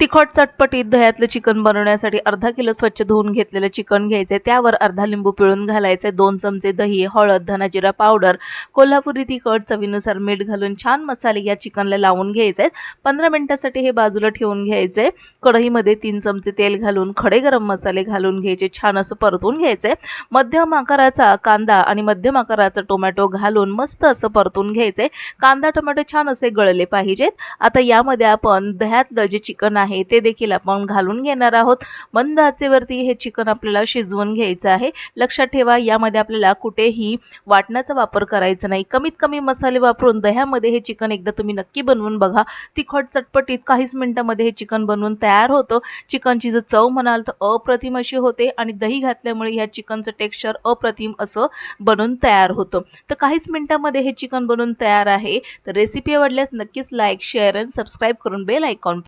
तिखट चटपटीत दह्यातलं चिकन बनवण्यासाठी अर्धा किलो स्वच्छ धुवून घेतलेलं चिकन घ्यायचे, त्यावर अर्धा लिंबू पिळून घालायचे, 2 चमचे दही, हळद, धना जिरा पावडर, कोल्हापुरी तिखट, चवीनुसार मीठ घालून छान मसाले या चिकनला लावून घ्यायचे। 15 मिनिटांसाठी हे बाजूला ठेवून घ्यायचे। कढईमध्ये 3 चमचे तेल घालून खडे गरम मसाले घालून घ्यायचे, छान असं परतून घ्यायचे। मध्यम आकाराचा कांदा आणि मध्यम आकाराचा टोमॅटो घालून मस्त असं परतून घ्यायचे। कांदा टोमॅटो छान असे गळले पाहिजेत। आता यामध्ये आपण दह्यातलं जे चिकन आहे ते देखील आपण घालून घेणार आहोत। मंद आचेवरती हे चिकन आपल्याला शिजवून घ्यायचं आहे। लक्षात ठेवा, यामध्ये आपल्याला कुठेही वाटणाचा वापर करायचा नाही। कमीत कमी मसाले वापरून दह्यामध्ये हे चिकन एकदा तुम्ही नक्की बनवून बघा। तिखट चटपटीत काहीच मिनिटांमध्ये हे चिकन बनवून तयार होतं। चिकनची जर चव म्हणाल तर अप्रतिम अशी होते आणि दही घातल्यामुळे या चिकनचं टेक्स्चर अप्रतिम असं बनून तयार होतं। तर काहीच मिनिटांमध्ये हे चिकन बनवून तयार आहे। तर रेसिपी आवडल्यास नक्कीच लाईक, शेअर आणि सबस्क्राइब करून बेल आयकॉन